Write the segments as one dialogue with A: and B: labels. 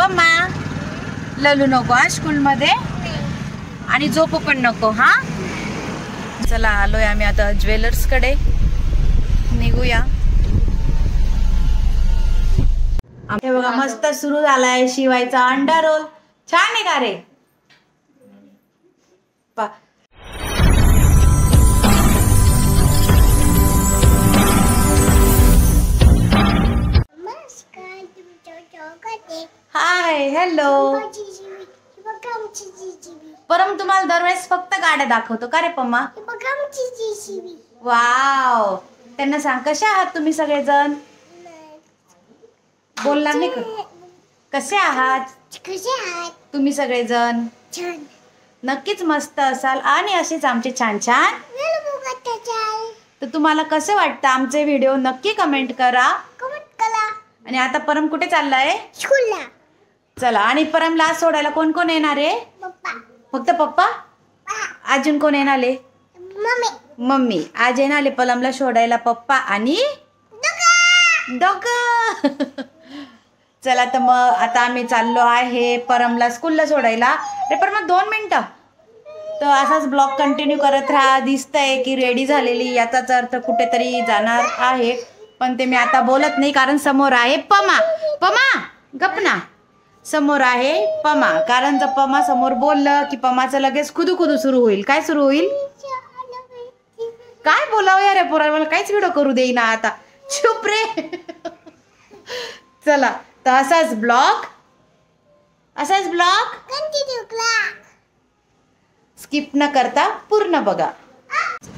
A: पम्मा ललू नको हा स्कूल मध्ये आणि झोपू पण नको हा। चला आलोय आम्ही आता ज्वेलर्स कडे, निघूया। हे बघा मस्त सुरू झालाय शिवायचा अंडा रोल। छान आहे का रे? Hi hello. परम तुम्हाला दरवेळेस फक्त गाड्या दाखवतो का रे पम्मा? वाव, त्यांना सांग कसे आहात तुम्ही सगळेजण? बोलणार नाही का? कसे आहात तुम्ही सगळेजण? नक्कीच मस्त असाल आणि असेच आमचे छान छान। तर तुम्हाला कसं वाटतं आमचे व्हिडिओ नक्की कमेंट करा। आणि आता परम कुठे चाललाय? स्कूलला। चला, आणि परमला आज सोडायला कोण कोण येणार आहे? फक्त पप्पा? अजून कोण येणार आहे? मम्मी। आज येणार आहे परमला सोडायला पप्पा आणि डॉग। चला तर मग आता आम्ही चाललो आहे परमला स्कूलला सोडायला। रे परमा 2 मिनिटं। तर असाच ब्लॉग कंटिन्यू करत राहा। दिसतंय की रेडी झालेली, याचाच अर्थ कुठेतरी जाणार आहे, पण ते मी आता बोलत नाही कारण समोर आहे पमा। पमा गप ना, समोर आहे पमा, कारण जर पमा समोर बोललं की पमाचं लगेच खुदू खुदू सुरू होईल। काय सुरू होईल? काय बोलावं यार या पोराला, मला काहीच व्हिडिओ करू देईना आता। चुप रे। चला तर असाच ब्लॉग स्किप न करता पूर्ण बघा।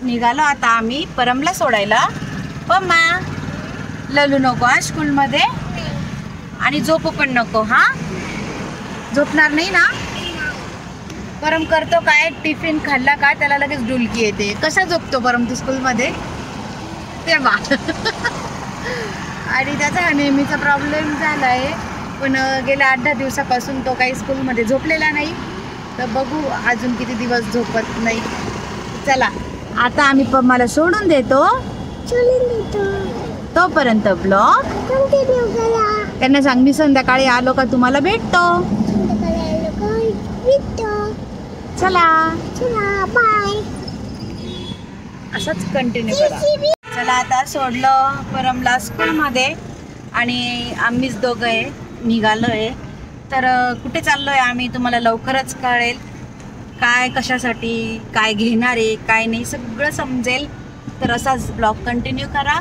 A: निघालो आता आम्ही परमला सोडायला। पम्मा ललू नको हा स्कूल मध्ये आणि झोपू पण नको हा। झोपणार नाही ना? परम करतो काय, टिफिन खाल्ला का त्याला लगेच डुलकी येते। कसा झोपतो परम तू स्कूल मध्ये? तेव्हा आणि त्याचा हा नेहमीचा प्रॉब्लेम झालाय, पण गेल्या 8-10 दिवसापासून तो काही स्कूलमध्ये झोपलेला नाही। तर बघू अजून किती दिवस झोपत नाही। चला आता आम्ही पम्माला सोडून देतो। तोपर्यंत ब्लॉग कंटिन्यू करा। त्यांना सांग मी संध्याकाळी आलो का तुम्हाला भेटतो। चला बाय। असंच कंटिन्यू करा। चला आता सोडलं परमला स्कूलमध्ये आणि आम्हीच दोघं निघालोय। तर कुठे चाललोय आम्ही तुम्हाला लवकरच कळेल, काय कशासाठी काय घेणार आहे काय नाही सगळं समजेल। तर असाच ब्लॉग कंटिन्यू करा,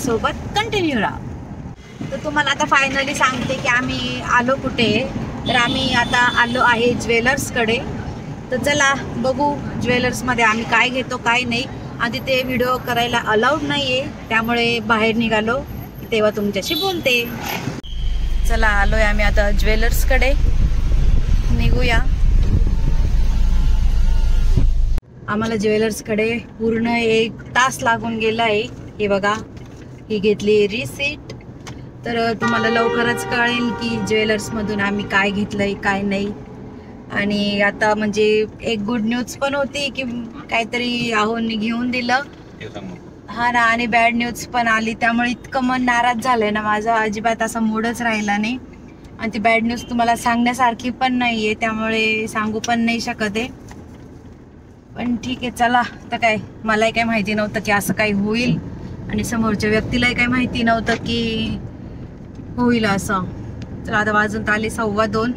A: सोबत कंटिन्यू राहा। तर तुम्हाला आता फायनली सांगते की आम्ही आलो कुठे। तर आम्ही आता आलो आहे ज्वेलर्सकडे। तर चला बघू ज्वेलर्समध्ये आम्ही काय घेतो काय नाही। आधी ते व्हिडिओ करायला अलाउड नाही आहे, त्यामुळे बाहेर निघालो तेव्हा तुमच्याशी बोलते। चला आलोय आम्ही आता ज्वेलर्सकडे, निघूया। आम्हाला ज्वेलर्सकडे पूर्ण 1 तास लागून गेला आहे। हे बघा, ही घेतली रिसीट। तर तुम्हाला लवकरच कळेल की ज्वेलर्समधून आम्ही काय घेतलंय काय नाही। आणि आता म्हणजे एक गुड न्यूज पण होती की काहीतरी आहोंनी घेऊन दिलं हा ना, आणि बॅड न्यूज पण आली, त्यामुळे इतकं मन नाराज झालंय ना माझं, अजिबात असा मूडच राहिला नाही। आणि ती बॅड न्यूज तुम्हाला सांगण्यासारखी पण नाहीये, त्यामुळे सांगू पण नाही शकत आहे। पण ठीक आहे चला, तर काय मलाही काही माहिती नव्हतं की असं काही होईल, आणि समोरच्या व्यक्तीलाही काही माहिती नव्हतं की होईल असं। तर आता वाजून आले 2:15,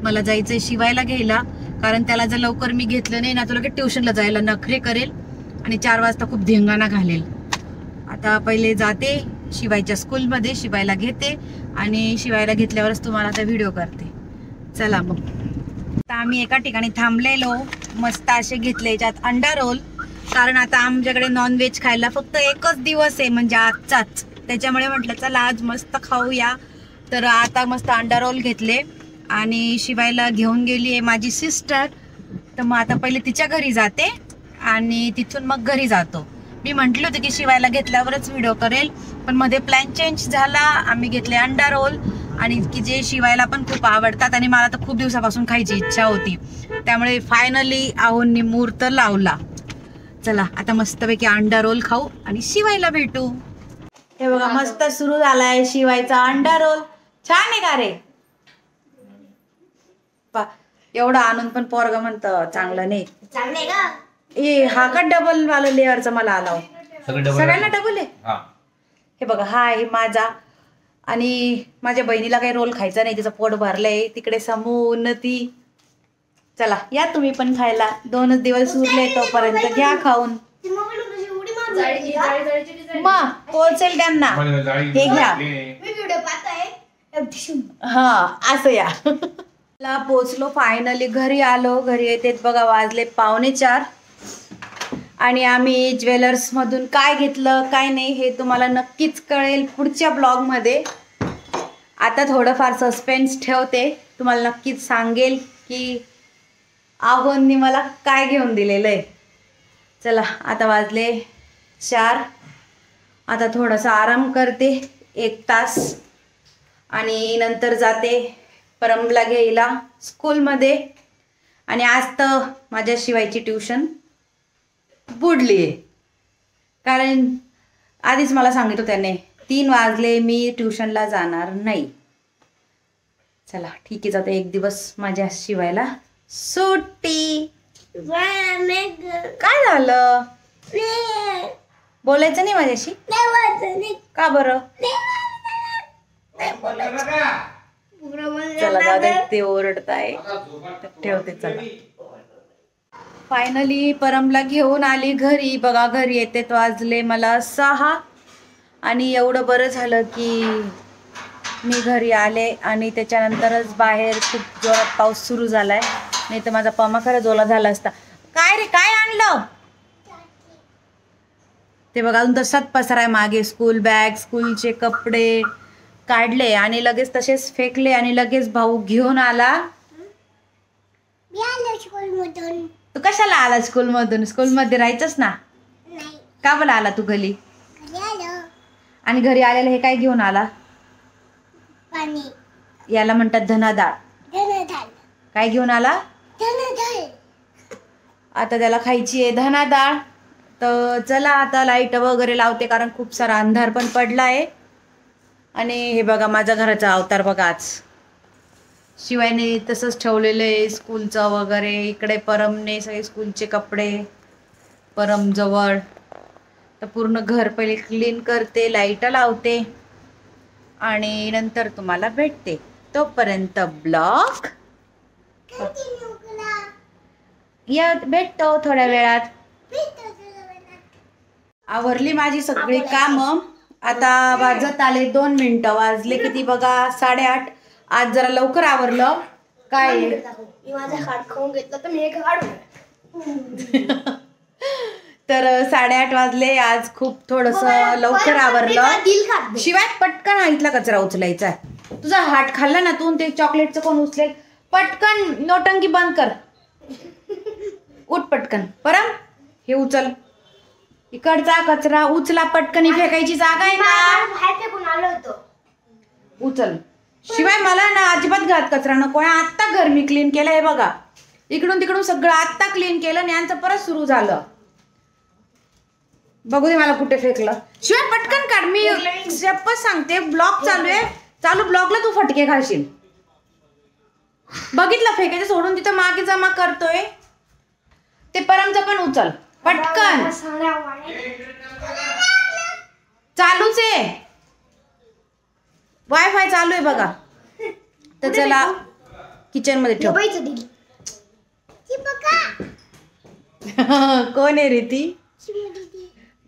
A: मला जायचंय शिवायला घ्यायला, कारण त्याला जर लवकर मी घेतलं नाही ना तो लगेच ट्युशनला जायला नखरे करेल आणि 4 वाजता खूप धिंगाणा घालेल। आता पहिले जाते शिवायच्या स्कूलमध्ये, शिवायला घेते आणि शिवायला घेतल्यावरच तुम्हाला आता व्हिडिओ करते। चला मग आता आम्ही एका ठिकाणी थांबलेलो, मस्त असे घेतले याच्यात अंडा रोल, कारण आता आमच्याकडे नॉनव्हेज खायला फक्त 1च दिवस आहे म्हणजे आजचाच, त्याच्यामुळे म्हटलं चला आज मस्त खाऊया। तर आता मस्त अंडा रोल घेतले आणि शिवायला घेऊन गेली आहे माझी सिस्टर। तर मग आता पहिले तिच्या घरी जाते आणि तिथून मग घरी जातो। मी म्हटले होते की शिवायला घेतल्यावरच व्हिडिओ करेल, पण मध्ये प्लॅन चेंज झाला। आम्ही घेतले अंडा रोल, आणि की जे शिवायला पण खूप आवडतात आणि मला तर खूप दिवसापासून खायची इच्छा होती, त्यामुळे फायनली आहोंनी मुहूर्त लावला। चला आता मस्तपैकी अंडा रोल खाऊ आणि शिवायला भेटू। हे बघा मस्त सुरू झालाय शिवायचा अंडा रोल। छान आहे का रे? एवढं आणून पण पोरग म्हणतं चांगलं नाही.
B: चांगले का
A: ए हा का डबल वाला लेअरचा मला आला सगळ्यांना डबल आहे. हे बघा हा आहे माझा आणि माझ्या बहिणीला काही रोल खायचा नाही, तिचं पोट भरलंय. तिकडे समू उन्नती. चला या तुम्ही पण खायला, 2च दिवस उरले तोपर्यंत घ्या खाऊन. मग पोहोचेल त्यांना. हे घ्या. हा असं या. पोचलो फायनली, घरी आलो. घरी येतेच बघा वाजले 3:45 आणि आम्ही ज्वेलर्स मधून काय घेतलं काय नाही हे तुम्हाला नक्कीच कळेल पुढच्या ब्लॉगमध्ये. आता थोडंफार सस्पेन्स ठेवते, तुम्हाला नक्कीच सांगेल की आहोंनी मला काय घेऊन दिलेलं आहे. चला आता वाजले 4. आता थोडासा आराम करते 1 तास आणि नंतर जाते परमला घ्यायला स्कूलमध्ये. आणि आज तर माझ्या शिवायची ट्यूशन बुडली आहे, कारण आधीच मला सांगितलं त्याने 3 वाजले मी ट्यूशनला जाणार नाही. चला ठीक आहे, जाते 1 दिवस माझ्या शिवायला सुट्टी. काय झालं, बोलायचं नाही माझ्याशी का बरं? चला जाऊ दे, ते ओरडताय ठेवते. चला फायनली परमला घेऊन आली घरी. बघा घरी येते तो वाजले मला 6 आणि एवढं बरं झालं की मी घरी आले आणि त्याच्यानंतरच बाहेर खूप जोरात पाऊस सुरू झालाय, नाही तर माझा पमा खरंच ओला झाला असता. काय रे काय आणलं ते बघा, अजून तसाच पसारा आहे मागे. स्कूल बॅग स्कूलचे कपडे काढले आणि लगेच तसेच फेकले आणि लगेच भाऊ घेऊन आला. तू कशाला आला स्कूलमधून? स्कूलमध्ये राहायचंच ना, का बोला आला तू घरी? आणि घरी आलेला हे काय घेऊन आला? याला म्हणतात धनाडाळ. काय घेऊन आला? आता त्याला खायची आहे धनाडाळ. तर चला आता लाईट वगैरे लावते, कारण खूप सारा अंधार पण पडला आहे. आणि हे बघा माझ्या घराचा अवतार बघा, आज शिवायने तसंच ठेवलेलं आहे स्कूलचं वगैरे. इकडे परमने सगळे स्कूलचे कपडे परम जवळ. तर पूर्ण घर पहिले क्लीन करते, लाईट लावते आणि नंतर तुम्हाला भेटते. तोपर्यंत ब्लॉग या भेटतो थोड्या वेळात. आवरली माझी सगळी कामं. आता वाजत आले 2 मिनिटं. वाजले किती बघा 8:30. आज जरा लवकर आवरलं. काय तर 8:30 वाजले. आज खूप थोडंसं लवकर आवरलं. शिवाय पटकन इथला कचरा उचलायचा. तुझा हाट खाल्ला ना तू, ते चॉकलेटचं कोण उचलेल? पटकन नोटंकी बंद कर, उठ पटकन. परम हे उचल, इकडचा कचरा उचला पटकन. फेकायची जागा आहे ना, उचल. शिवाय मला ना अजिबात घरात कचरा नको आहे. आत्ता घर मी क्लीन केलं आहे बघा, इकडून तिकडून सगळं आत्ता क्लीन केलं आणि यांचं परत सुरू झालं. बघू दे मला कुठे फेकलं. शिवाय पटकन काढ. मी शपथ सांगते, ब्लॉग चालू आहे, चालू ब्लॉगला तू फटके खाशील. बघितलं फेकायचं सोडून तिथं मागे जमा करतोय. ते परमचं पण उचल पटकन, चालूच आहे, वायफाय चालू आहे बघा. तर चला किचन मध्ये ठेव. कोण आहे रे ती?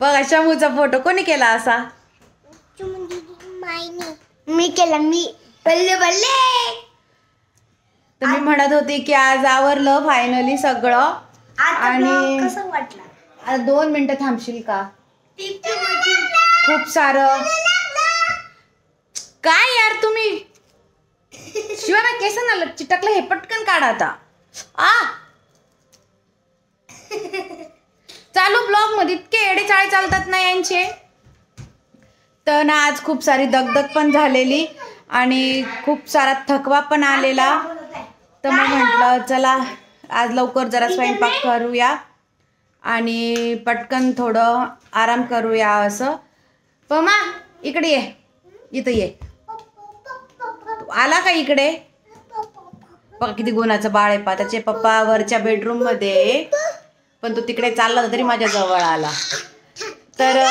A: बघा शमूचा फोटो कोणी केला असा?
B: मी केला, मी बल्ले बल्ले.
A: तर मी म्हणत होती की आज आवरलं फायनली सगळं. आणि
B: कसं वाटलं?
A: आता 2 मिनिटं थांबशील का? खूप सारं काय यार तुम्ही, शिवाना केसांना चिटकलं, हे पटकन काढा आता. चालू ब्लॉग मध्ये इतके एडे चाळे चालतात ना यांचे. तर ना आज खूप सारी दगदग पण झालेली आणि खूप सारा थकवा पण आलेला. तर मग म्हटलं चला आज लवकर जरा स्वयंपाक करूया आणि पटकन थोडं आराम करूया असं. पमा इकडे ये, इथं ये. आला का इकडे? बघा किती गुणाचं बाळ आहे. पा त्याचे पप्पा वरच्या बेडरूम मध्ये, पण तो तिकडे चालला होता तरी माझ्या जवळ आला. तर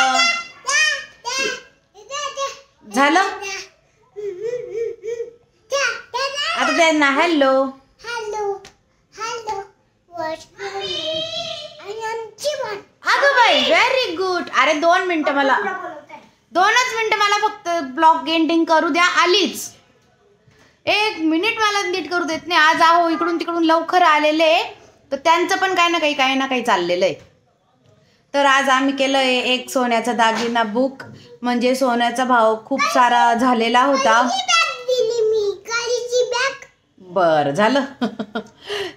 A: झालं आता त्यांना हॅलो अगं बाई व्हेरी गुड. अरे 2 मिनिटं मला 2च मिनिटं मला फक्त ब्लॉग एंडिंग करू द्या. आलीच 1 मिनिट मला नीट करू देत नाही. आज आहो इकडून तिकडून लवकर आलेले, तर त्यांचं पण काही ना काही चाललेलं आहे. तर आज आम्ही केलं आहे एक सोन्याचा दागिना बुक. म्हणजे सोन्याचा भाव खूप सारा झालेला होता. बरं झालं.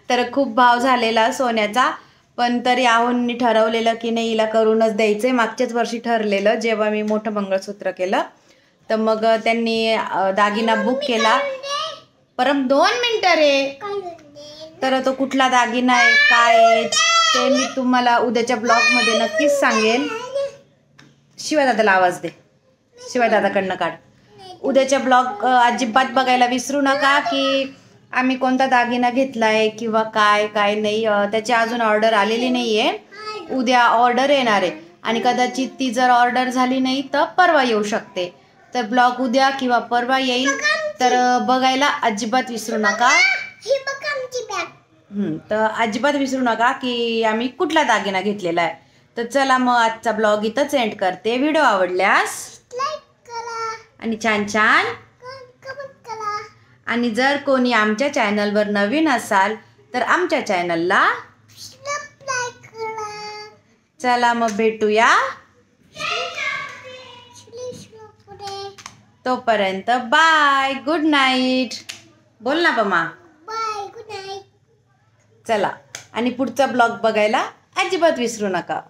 A: तर खूप भाव झालेला सोन्याचा, पण तरी आहोंनी ठरवलेलं की नाही हिला करूनच द्यायचंय. मागच्याच वर्षी ठरलेलं जेव्हा मी मोठं मंगळसूत्र केलं, तर मग त्यांनी दागिना बुक केला. परत 2 मिनिटं रे. तर तो कुठला दागिना आहे काय आहे ते मी तुम्हाला उद्याच्या ब्लॉगमध्ये नक्कीच सांगेन. शिवाय दादाला आवाज दे, शिवाय दादाकडनं काढ. उद्याच्या ब्लॉग अजिबात बघायला विसरू नका की आम्ही कोणता दागिना घेतला आहे किंवा काय नाही. त्याची अजून ऑर्डर आलेली नाही आहे. उद्या ऑर्डर येणार आहे आणि कदाचित ती जर ऑर्डर झाली नाही तर परवा येऊ शकते. तर ब्लॉग उद्या किंवा परवा येईल, तर बघायला अजिबात विसरू नका. तर अजिबात विसरू नका की आम्ही कुठला दागिना घेतलेला आहे. तर चला मग आजचा ब्लॉग इथंच एंड करते. व्हिडिओ आवडल्यास आणि छान आणि जर कोणी आमच्या चॅनलवर नवीन असाल तर आमच्या चॅनलला चला मग भेटूया. तोपर्यंत बाय, गुड नाईट. बोल ना बमा. चला आणि पुढचा ब्लॉग बघायला अजिबात विसरू नका.